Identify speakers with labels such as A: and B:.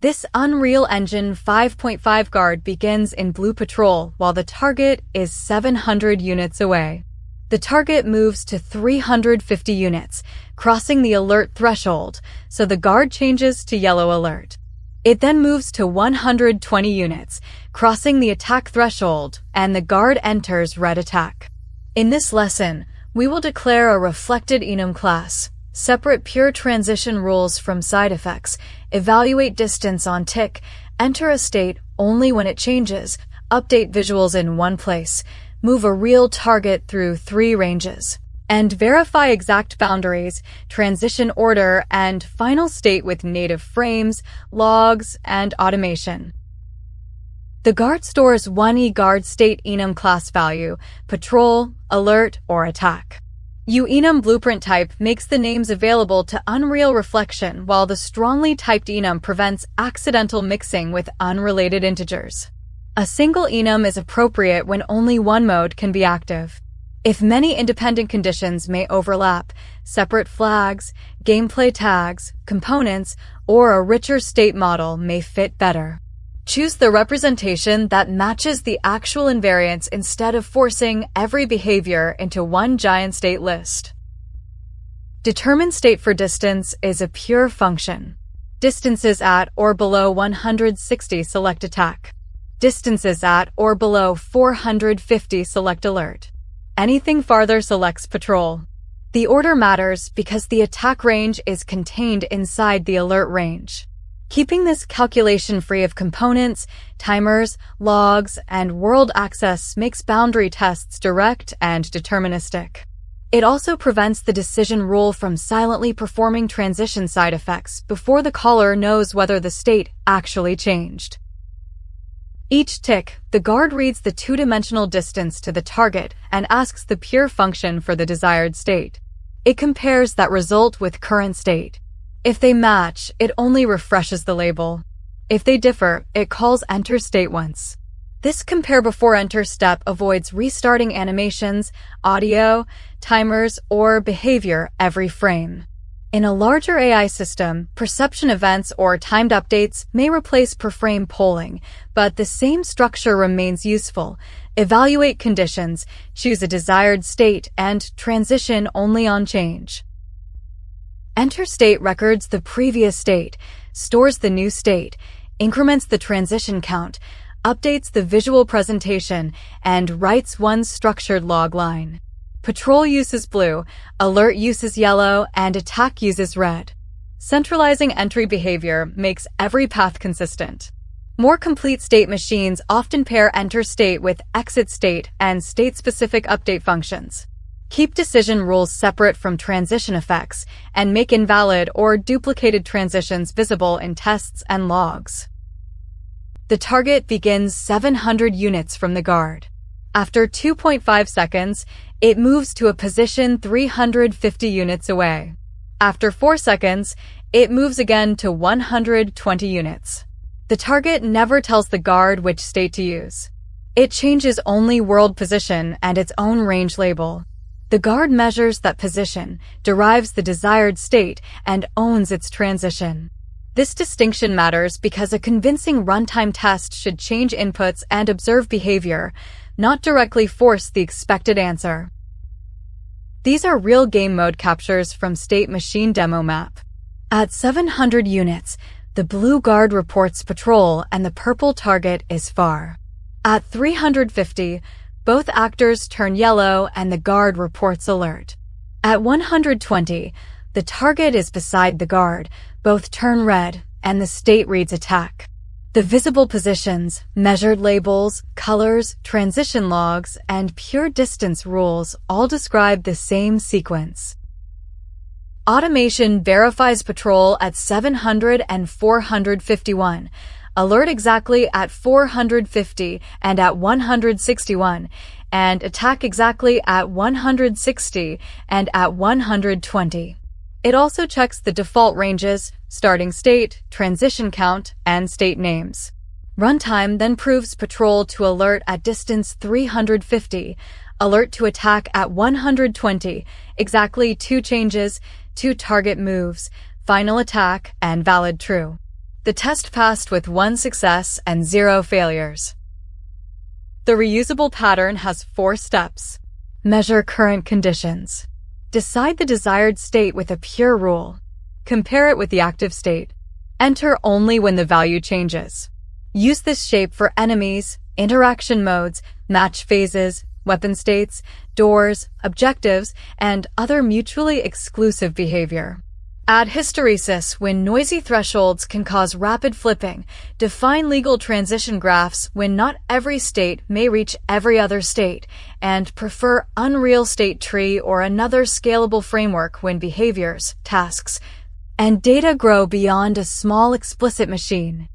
A: This Unreal Engine 5.5 guard begins in blue patrol while the target is 700 units away. The target moves to 350 units, crossing the alert threshold, so the guard changes to yellow alert. It then moves to 120 units, crossing the attack threshold, and the guard enters red attack. In this lesson, we will declare a reflected enum class, separate pure transition rules from side effects, evaluate distance on tick, enter a state only when it changes, update visuals in one place, move a real target through 3 ranges, and verify exact boundaries, transition order, and final state with native frames, logs, and automation. The guard stores one eGuard state enum class value, patrol, alert, or attack. Enum blueprint type makes the names available to Unreal Reflection, while the strongly typed enum prevents accidental mixing with unrelated integers. A single enum is appropriate when only one mode can be active. If many independent conditions may overlap, separate flags, gameplay tags, components, or a richer state model may fit better. Choose the representation that matches the actual invariants instead of forcing every behavior into one giant state list. Determine state for distance is a pure function. Distances at or below 160 select attack. Distances at or below 450 select alert. Anything farther selects patrol. The order matters because the attack range is contained inside the alert range. Keeping this calculation free of components, timers, logs, and world access makes boundary tests direct and deterministic. It also prevents the decision rule from silently performing transition side effects before the caller knows whether the state actually changed. Each tick, the guard reads the 2-dimensional distance to the target and asks the pure function for the desired state. It compares that result with current state. If they match, it only refreshes the label. If they differ, it calls enter state once. This compare before enter step avoids restarting animations, audio, timers, or behavior every frame. In a larger AI system, perception events or timed updates may replace per-frame polling, but the same structure remains useful. Evaluate conditions, choose a desired state, and transition only on change. Enter state records the previous state, stores the new state, increments the transition count, updates the visual presentation, and writes one structured log line. Patrol uses blue, alert uses yellow, and attack uses red. Centralizing entry behavior makes every path consistent. More complete state machines often pair enter state with exit state and state-specific update functions. Keep decision rules separate from transition effects, and make invalid or duplicated transitions visible in tests and logs. The target begins 700 units from the guard. After 2.5 seconds, it moves to a position 350 units away. After 4 seconds, it moves again to 120 units. The target never tells the guard which state to use. It changes only world position and its own range label. The guard measures that position, derives the desired state, and owns its transition. This distinction matters because a convincing runtime test should change inputs and observe behavior, not directly force the expected answer. These are real game mode captures from State Machine Demo Map. At 700 units, the blue guard reports patrol and the purple target is far. At 350, both actors turn yellow and the guard reports alert. At 120, the target is beside the guard, both turn red, and the state reads attack. The visible positions, measured labels, colors, transition logs, and pure distance rules all describe the same sequence. Automation verifies patrol at 700 and 451, alert exactly at 450 and at 161, and attack exactly at 160 and at 120. It also checks the default ranges, starting state, transition count, and state names. Runtime then proves patrol to alert at distance 350, alert to attack at 120, exactly 2 changes, 2 target moves, final attack, and valid true. The test passed with 1 success and 0 failures. The reusable pattern has 4 steps. Measure current conditions. Decide the desired state with a pure rule. Compare it with the active state. Enter only when the value changes. Use this shape for enemies, interaction modes, match phases, weapon states, doors, objectives, and other mutually exclusive behavior. Add hysteresis when noisy thresholds can cause rapid flipping. Define legal transition graphs when not every state may reach every other state, and prefer unreal state tree or another scalable framework when behaviors, tasks, and data grow beyond a small explicit machine.